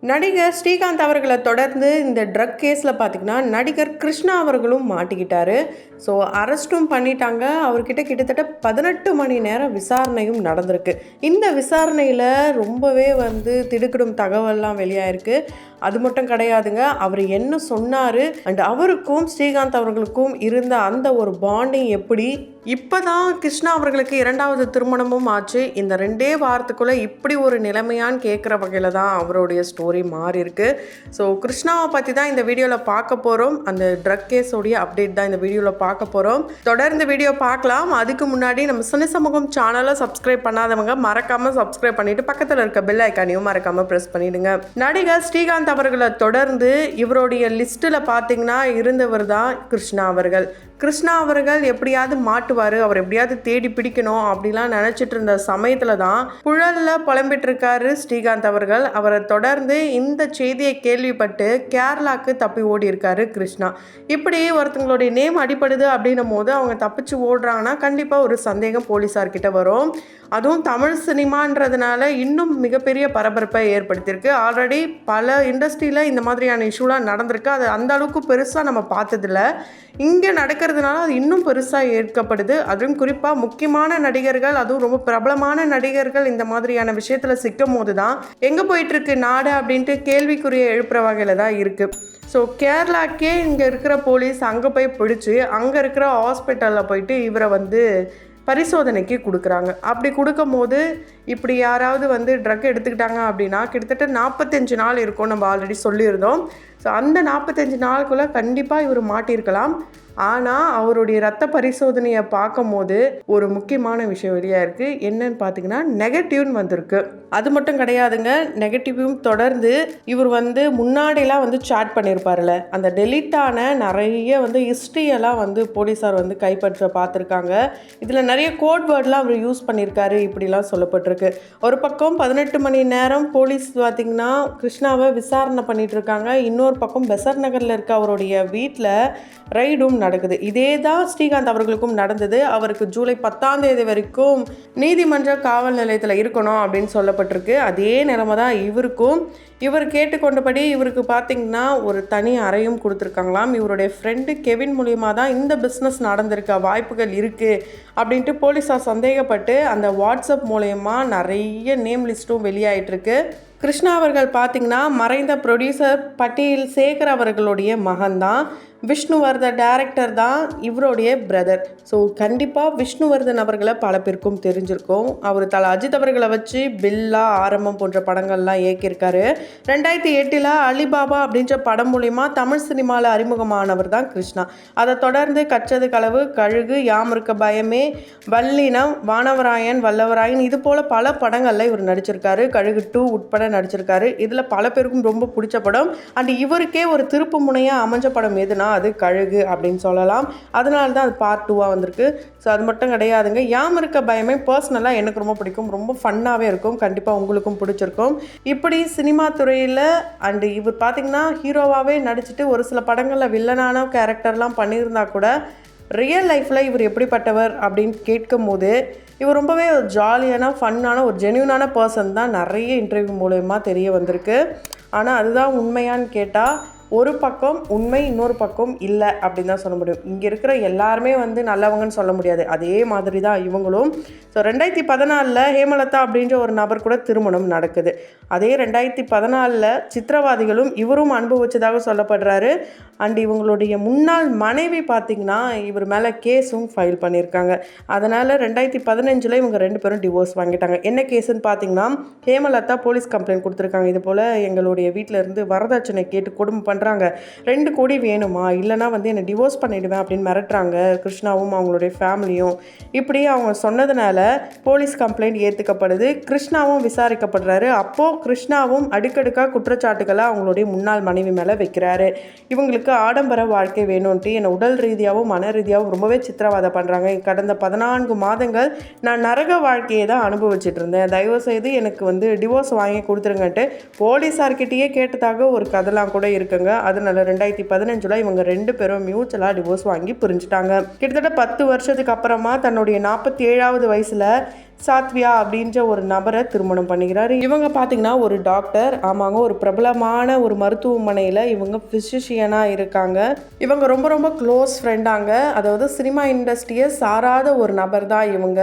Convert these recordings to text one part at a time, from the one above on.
நடிகர் ஸ்ரீகாந்த் அவர்களை தொடர்ந்து இந்த ட்ரக் கேஸில் பார்த்திங்கன்னா நடிகர் கிருஷ்ணா அவர்களும் மாட்டிக்கிட்டாரு. ஸோ அரெஸ்ட்டும் பண்ணிட்டாங்க. அவர்கிட்ட கிட்டத்தட்ட 18 மணி நேரம் விசாரணையும் நடந்திருக்கு. இந்த விசாரணையில் ரொம்பவே திடுக்கிடும் தகவல்லாம் வெளியாயிருக்கு. அது மட்டும் கிடையாதுங்க, அவர் என்ன சொன்னார் அண்ட் அவருக்கும் ஸ்ரீகாந்த் அவர்களுக்கும் இருந்த அந்த ஒரு பாண்டிங் எப்படி, இப்போ தான் கிருஷ்ணா அவர்களுக்கு 2வது திருமணமும் ஆச்சு. இந்த 2 வாரத்துக்குள்ளே இப்படி ஒரு நிலைமையான்னு கேட்குற வகையில் தான் அவருடைய ஸ்டோரி மாறி இருக்கு. ஸோ கிருஷ்ணாவை பற்றி தான் இந்த வீடியோவில் பார்க்க போகிறோம். அந்த ட்ரக் கேஸோடைய அப்டேட் தான் இந்த வீடியோவில் பார்க்க போகிறோம். தொடர்ந்து வீடியோ பார்க்கலாம். அதுக்கு முன்னாடி நம்ம சினி சமூகம் சேனலை சப்ஸ்கிரைப் பண்ணாதவங்க மறக்காமல் சப்ஸ்கிரைப் பண்ணிவிட்டு பக்கத்தில் இருக்க பெல் ஐக்கானையும் மறக்காமல் ப்ரெஸ் பண்ணிவிடுங்க. நடிகர் ஸ்ரீகாந்த் அவர்களை தொடர்ந்து இவருடைய லிஸ்ட்டில் பார்த்தீங்கன்னா இருந்தவர் தான் கிருஷ்ணா அவர்கள். கிருஷ்ணா அவர்கள் எப்படியாவது மாட்டுவார், அவர் எப்படியாவது தேடி பிடிக்கணும் அப்படிலாம் நினச்சிட்டு இருந்த சமயத்தில் தான் புழலில் புலம்பிட்டு இருக்காரு ஸ்ரீகாந்த் அவர்கள். அவரை தொடர்ந்து இந்த செய்தியை கேள்விப்பட்டு கேரளாவுக்கு தப்பி ஓடி இருக்காரு கிருஷ்ணா. இப்படி ஒருத்தங்களுடைய நேம் அடிப்படுது அப்படின்னும் போது அவங்க தப்பிச்சு ஓடுறாங்கன்னா கண்டிப்பாக ஒரு சந்தேகம் போலீஸார்கிட்ட வரும். அதுவும் தமிழ் சினிமான்றதுனால இன்னும் மிகப்பெரிய பரபரப்பை ஏற்படுத்தியிருக்கு. ஆல்ரெடி பல இண்டஸ்ட்ரியில் இந்த மாதிரியான இஷ்யூலாம் நடந்திருக்கு. அது அந்த அளவுக்கு பெருசாக நம்ம பார்த்ததில்ல. இங்கே நடக்கிறதுனால அது இன்னும் பெருசாக ஏற்கப்படுது. அதுவும் குறிப்பாக முக்கியமான நடிகர்கள், அதுவும் ரொம்ப பிரபலமான நடிகர்கள் இந்த மாதிரியான விஷயத்தில் சிக்கும் போது தான் எங்கே போயிட்டுருக்கு நாடு அப்படின்ட்டு கேள்விக்குரிய எழுப்புற வகையில் தான் இருக்குது. ஸோ கேரளாக்கே இங்கே இருக்கிற போலீஸ் அங்கே போய் பிடிச்சி அங்கே இருக்கிற ஹாஸ்பிட்டலில் போயிட்டு இவரை பரிசோதனைக்கு கொடுக்குறாங்க. அப்படி கொடுக்கும் போது இப்படி யாராவது ட்ரக் எடுத்துக்கிட்டாங்க அப்படின்னா கிட்டத்தட்ட 45 நாள் இருக்கும், நம்ம ஆல்ரெடி சொல்லியிருந்தோம். ஸோ அந்த 45 நாளுக்குள்ளே கண்டிப்பாக இவர் மாட்டியிருக்கலாம். ஆனால் அவருடைய ரத்த பரிசோதனையை பார்க்கும் போது ஒரு முக்கியமான விஷயம் வெளியாக இருக்குது. என்னன்னு பார்த்தீங்கன்னா நெகட்டிவ்னு வந்திருக்கு. அது மட்டும் கிடையாதுங்க, நெகட்டிவும் தொடர்ந்து இவர் முன்னாடியெல்லாம் சாட் பண்ணியிருப்பார்ல, அந்த டெலிட்டான நிறைய ஹிஸ்ட்ரியெல்லாம் போலீஸார் கைப்பற்ற பார்த்துருக்காங்க. இதில் நிறைய கோட் வேர்ட்லாம் அவர் யூஸ் பண்ணியிருக்காரு இப்படிலாம் சொல்லப்பட்டிருக்கு. ஒரு பக்கம் 18 மணி நேரம் போலீஸ் பார்த்திங்கன்னா கிருஷ்ணாவை விசாரணை பண்ணிகிட்டு இருக்காங்க. இன்னொரு பக்கம் பெசர் நகரில் இருக்க அவருடைய வீட்டில் ரைடும் நடக்குது. இதே தான் ஸ்ரீகாந்த் அவர்களுக்கும் நடந்தது. அவருக்கு ஜூலை 10ஆம் தேதி வரைக்கும் நீதிமன்ற காவல் நிலையத்தில் இருக்கணும் அப்படின்னு சொல்லப்பட்டிருக்கு. அதே நிலைமை தான் இவருக்கும். இவர் கேட்டுக்கொண்டபடி இவருக்கு பார்த்திங்கன்னா ஒரு தனி அறையும் கொடுத்துருக்காங்களாம். இவருடைய ஃப்ரெண்டு கெவின் மூலியமாக தான் இந்த பிஸ்னஸ் நடந்திருக்க வாய்ப்புகள் இருக்குது அப்படின்ட்டு போலீஸார் சந்தேகப்பட்டு அந்த வாட்ஸ்அப் மூலயமா நிறைய நேம் லிஸ்ட்டும் வெளியாயிட்டிருக்கு. கிருஷ்ணா அவர்கள் பார்த்திங்கன்னா மறைந்த ப்ரொடியூசர் பட்டேல் சேகர் அவர்களுடைய மகன்தான். விஷ்ணுவர்தன் டைரக்டர் தான் இவருடைய பிரதர். ஸோ கண்டிப்பாக விஷ்ணுவர்தன் அவர்களை பல பேருக்கும் தெரிஞ்சிருக்கும். அவர் அஜித் அவர்களை வச்சு பில்லா, ஆரம்பம் போன்ற படங்கள்லாம் இயக்கியிருக்காரு. 2008 அலிபாபா அப்படின்ற படம் மூலிமா தமிழ் சினிமாவில் அறிமுகமானவர் தான் கிருஷ்ணா. அதை தொடர்ந்து கச்சது களவு, கழுகு, யாம் இருக்க பயமே, வல்லினம், வானவராயன், வல்லவராயன் இது போல் பல படங்களில் இவர் நடிச்சிருக்காரு. கழுகு 2 உட்பட நடிச்சிருக்காரு. இதில் பல பேருக்கும் ரொம்ப பிடிச்ச படம் அண்ட் இவருக்கே ஒரு திருப்பு முனையாக அமைஞ்ச படம் எதுனா அது கழுகு அப்படின்னு சொல்லலாம். அதனால தான் அது பார்ட் 2 வந்திருக்கு. ஸோ அது மட்டும் கிடையாதுங்க, யாம் இருக்க பயமே பர்சனலாக எனக்கு ரொம்ப பிடிக்கும். ரொம்ப ஃபன்னாகவே இருக்கும். கண்டிப்பாக உங்களுக்கும் பிடிச்சிருக்கும். இப்படி சினிமா துறையில் அண்டு இவர் பார்த்திங்கன்னா ஹீரோவாகவே நடிச்சுட்டு ஒரு சில படங்களில் வில்லனான கேரக்டர்லாம் பண்ணியிருந்தா கூட ரியல் லைஃப்பில் இவர் எப்படிப்பட்டவர் அப்படின்னு கேட்கும் போது இவர் ரொம்பவே ஒரு ஜாலியான, ஃபன்னான, ஒரு ஜென்யூனான பர்சன் தான் நிறைய இன்டர்வியூ மூலயமா தெரிய வந்திருக்கு. ஆனால் அதுதான் உண்மையான்னு கேட்டால் ஒரு பக்கம் உண்மை, இன்னொரு பக்கம் இல்லை அப்படின்னு தான் சொல்ல முடியும். இங்கே இருக்கிற எல்லாருமே நல்லவங்கன்னு சொல்ல முடியாது. அதே மாதிரி தான் இவங்களும். ஸோ 2014 ஹேமலதா அப்படின்ற ஒரு நபர் கூட திருமணம் நடக்குது. அதே 2014 சித்திரவாதிகளும் இவரும் அனுபவிச்சதாக சொல்லப்படுறாரு. அண்ட் இவங்களுடைய முன்னாள் மனைவி பார்த்திங்கன்னா இவர் மேலே கேஸும் ஃபைல் பண்ணியிருக்காங்க. அதனால் 2015 இவங்க 2 பேரும் டிவோர்ஸ் வாங்கிட்டாங்க. என்ன கேஸுன்னு பார்த்திங்கன்னா ஹேமலதா போலீஸ் கம்ப்ளைண்ட் கொடுத்துருக்காங்க. இது போல் எங்களுடைய வீட்டில் இருந்து வரதட்சணை கேட்டு கொடுமை பண்ணுறாங்க, 2 கோடி வேணுமா, இல்லைனா என்னை டிவோர்ஸ் பண்ணிவிடுவேன் அப்படின்னு மிரட்டுறாங்க கிருஷ்ணாவும் அவங்களுடைய ஃபேமிலியும். இப்படி அவங்க சொன்னதுனால போலீஸ் கம்ப்ளைண்ட் ஏற்றுக்கப்படுது. கிருஷ்ணாவும் விசாரிக்கப்படுறாரு. அப்போது கிருஷ்ணாவும் அடுக்கடுக்காக குற்றச்சாட்டுகளை அவங்களுடைய முன்னாள் மனைவி மேலே வைக்கிறாரு. இவங்களுக்கு ஆடம்பர வாழ்க்கை வேணும்ன்ட்டு என்னை உடல் ரீதியாகவும் மன ரீதியாகவும் ரொம்பவே சித்திரவதை பண்ணுறாங்க. கடந்த 14 மாதங்கள் நான் நரக வாழ்க்கையை தான் அனுபவிச்சுட்டு இருந்தேன். தயவுசெய்து எனக்கு டிவோர்ஸ் வாங்கி கொடுத்துருங்கன்ட்டு போலீஸார்கிட்டயே கேட்டதாக ஒரு கதைலாம் கூட இருக்குங்க. அதனால 2015 இவங்க 2 பேரும் மியூச்சுவலாக டிவோர்ஸ் வாங்கி பிரிஞ்சுட்டாங்க. கிட்டத்தட்ட 10 வருஷத்துக்கு அப்புறமா தன்னுடைய 47வது வயசில் சாத்வியா அப்படின்ற ஒரு நபரை திருமணம் பண்ணிக்கிறாரு. இவங்க பார்த்தீங்கன்னா ஒரு டாக்டர், ஆமாங்க, ஒரு பிரபலமான ஒரு மருத்துவமனையில் இவங்க ஃபிசிஷியனாக இருக்காங்க. இவங்க ரொம்ப ரொம்ப க்ளோஸ் ஃப்ரெண்டாங்க. அதாவது சினிமா இண்டஸ்ட்ரியை சாராத ஒரு நபர் தான் இவங்க.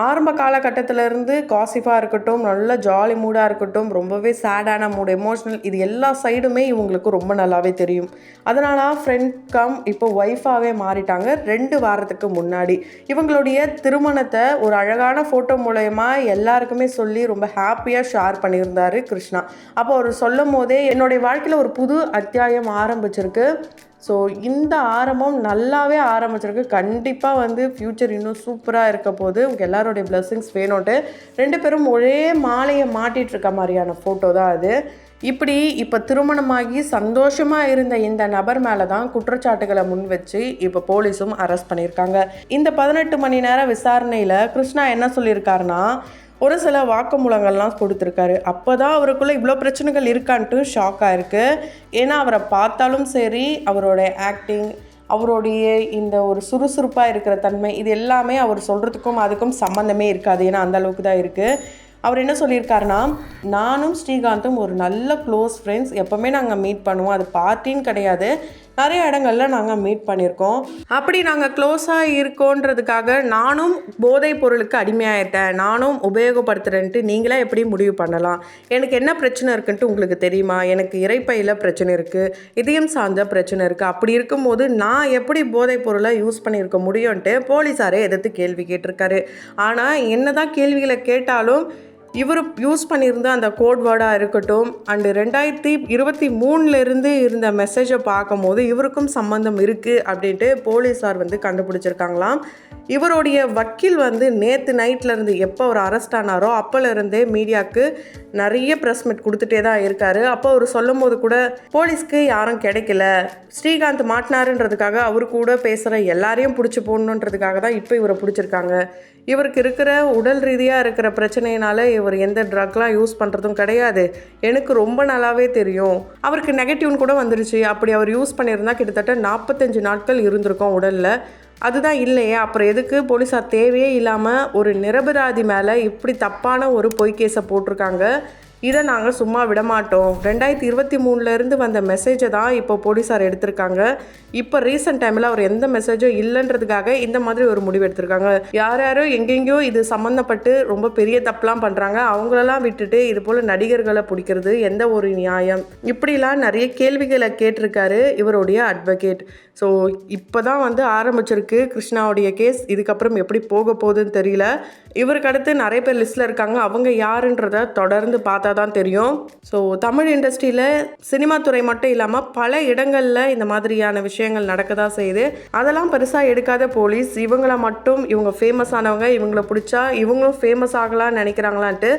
ஆரம்ப காலகட்டத்திலேருந்து காசிஃபாக இருக்கட்டும், நல்ல ஜாலி மூடாக இருக்கட்டும், ரொம்பவே சேடான மூடு, எமோஷ்னல், இது எல்லா சைடுமே இவங்களுக்கு ரொம்ப நல்லாவே தெரியும். அதனால ஃப்ரெண்ட் கம் இப்போ ஒய்ஃபாகவே மாறிட்டாங்க 2 வாரத்துக்கு முன்னாடி. இவங்களுடைய திருமணத்தை ஒரு அழகான ஃபோட்டோ மூலயமா எல்லாருக்குமே சொல்லி ரொம்ப ஹாப்பியாக ஷேர் பண்ணியிருந்தாரு கிருஷ்ணா. அப்போ அவர் சொல்லும் போதே என்னுடைய வாழ்க்கையில் ஒரு புது அத்தியாயம் ஆரம்பிச்சிருக்கு. ஸோ இந்த ஆரம்பம் நல்லாவே ஆரம்பிச்சிருக்கு. கண்டிப்பாக வந்து ஃப்யூச்சர் இன்னும் சூப்பராக இருக்க போது. உங்கள் எல்லாருடைய பிளெஸ்ஸிங்ஸ் வேணும்ட்டு 2 பேரும் ஒரே மாலையை மாட்டிகிட்டு இருக்க மாதிரியான ஃபோட்டோ தான் அது. இப்படி இப்போ திருமணமாகி சந்தோஷமாக இருந்த இந்த நபர் மேலே தான் குற்றச்சாட்டுகளை முன் வச்சு இப்போ போலீஸும் அரெஸ்ட் பண்ணியிருக்காங்க. இந்த 18 மணி நேர விசாரணையில் கிருஷ்ணா என்ன சொல்லியிருக்காருன்னா, ஒரு சில வாக்குமூலங்கள்லாம் கொடுத்துருக்காரு. அப்போ தான் அவருக்குள்ளே இவ்வளோ பிரச்சனைகள் இருக்கான்ட்டு ஷாக் ஆயிருக்கு. ஏன்னா அவரை பார்த்தாலும் சரி, அவரோட ஆக்டிங், அவருடைய இந்த ஒரு சுறுசுறுப்பாக இருக்கிற தன்மை, இது எல்லாமே அவர் சொல்கிறதுக்கும் அதுக்கும் சம்மந்தமே இருக்காது. ஏன்னா அந்த அளவுக்கு தான் இருக்குது. அவர் என்ன சொல்லியிருக்காருன்னா, நானும் ஸ்ரீகாந்தும் ஒரு நல்ல க்ளோஸ் ஃப்ரெண்ட்ஸ், எப்போவுமே நாங்கள் மீட் பண்ணுவோம். அது பார்ட்டின்னு கிடையாது, நிறைய இடங்களில் நாங்கள் மீட் பண்ணியிருக்கோம். அப்படி நாங்கள் க்ளோஸாக இருக்கோன்றதுக்காக நானும் போதைப் பொருளுக்கு அடிமையாயிட்டேன், நானும் உபயோகப்படுத்துகிறேன்ட்டு நீங்களே எப்படி முடிவு பண்ணலாம்? எனக்கு என்ன பிரச்சனை இருக்குன்ட்டு உங்களுக்கு தெரியுமா? எனக்கு இரைப்பையில் பிரச்சனை இருக்குது, இதயம் சார்ந்த பிரச்சனை இருக்குது. அப்படி இருக்கும்போது நான் எப்படி போதைப் பொருளை யூஸ் பண்ணியிருக்க முடியும்ன்ட்டு போலீஸாரே எதிர்த்து கேள்வி கேட்டிருக்காரு. ஆனால் என்ன தான் கேள்விகளை கேட்டாலும் இவர் யூஸ் பண்ணியிருந்த அந்த கோட் வேர்டாக இருக்கட்டும், அண்டு 2023 இருந்த மெசேஜை பார்க்கும்போது இவருக்கும் சம்மந்தம் இருக்குது அப்படின்ட்டு போலீஸார் வந்து கண்டுபிடிச்சிருக்காங்களாம். இவருடைய வக்கீல் வந்து நேற்று நைட்லேருந்து எப்போ அவர் அரெஸ்ட் ஆனாரோ அப்போலேருந்தே மீடியாவுக்கு நிறைய ப்ரெஸ் மீட் கொடுத்துட்டே தான் இருக்கார். அப்போ அவர் சொல்லும் போது கூட போலீஸ்க்கு யாரும் கிடைக்கல, ஸ்ரீகாந்த் மாட்டினாருன்றதுக்காக அவர் கூட பேசுகிற எல்லாரையும் பிடிச்சி போடணுன்றதுக்காக தான் இப்போ இவரை பிடிச்சிருக்காங்க. இவருக்கு இருக்கிற உடல் ரீதியாக இருக்கிற பிரச்சனையினால இவர் எந்த ட்ரக்லாம் யூஸ் பண்ணுறதும் கிடையாது, எனக்கு ரொம்ப நல்லாவே தெரியும். அவருக்கு நெகட்டிவ்னு கூட வந்துருச்சு. அப்படி அவர் யூஸ் பண்ணியிருந்தால் கிட்டத்தட்ட 45 நாட்கள் இருந்திருக்கும் உடலில். அதுதான் இல்லையே, அப்புறம் எதுக்கு போலீஸார் தேவையே இல்லாமல் ஒரு நிரபராதி மேலே இப்படி தப்பான ஒரு பொய் கேஸை போட்டிருக்காங்க. இதை நாங்கள் சும்மா விடமாட்டோம். 2023 வந்த மெசேஜை தான் இப்போ போலீஸார் எடுத்திருக்காங்க. இப்போ ரீசெண்ட் டைமில் அவர் எந்த மெசேஜும் இல்லைன்றதுக்காக இந்த மாதிரி ஒரு முடிவு எடுத்திருக்காங்க. யாரோ எங்கெங்கேயோ இது சம்மந்தப்பட்டு ரொம்ப பெரிய தப்புலாம் பண்ணுறாங்க, அவங்களெல்லாம் விட்டுட்டு இது போல் நடிகர்களை பிடிக்கிறது எந்த ஒரு நியாயம்? இப்படிலாம் நிறைய கேள்விகளை கேட்டிருக்காரு இவருடைய அட்வொகேட். ஸோ இப்போ தான் வந்து ஆரம்பிச்சிருக்கு கிருஷ்ணாவுடைய கேஸ். இதுக்கப்புறம் எப்படி போக போகுதுன்னு தெரியல. இவருக்கு அடுத்து நிறைய பேர் லிஸ்ட்டில் இருக்காங்க. அவங்க யாருன்றதை தொடர்ந்து பார்த்தா தான் தெரியும். ஸோ தமிழ் இண்டஸ்ட்ரியில் சினிமா துறை மட்டும் இல்லாமல் பல இடங்களில் இந்த மாதிரியான விஷயங்கள் நடக்க தான் செய்யுது. அதெல்லாம் பெருசாக எடுக்காத போலீஸ் இவங்கள மட்டும், இவங்க ஃபேமஸ் ஆனவங்க, இவங்கள பிடிச்சா இவங்களும் ஃபேமஸ் ஆகலான்னு நினைக்கிறாங்களான்ட்டு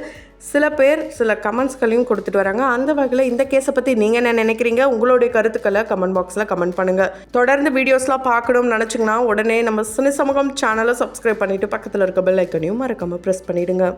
சில பேர் சில கமெண்ட்ஸ்களையும் கொடுத்துட்டு வராங்க. அந்த வகையில் இந்த கேஸை பற்றி நீங்கள் என்ன நினைக்கிறீங்க? உங்களுடைய கருத்துக்களை கமெண்ட் பாக்ஸில் கமெண்ட் பண்ணுங்கள். தொடர்ந்து வீடியோஸ்லாம் பார்க்கணும்னு நினச்சிங்கன்னா உடனே நம்ம சினி சமூகம் சேனலை சப்ஸ்கிரைப் பண்ணிவிட்டு பக்கத்தில் இருக்க பெல் ஐக்கனையும் மறக்காமல் ப்ரெஸ் பண்ணிவிடுங்க.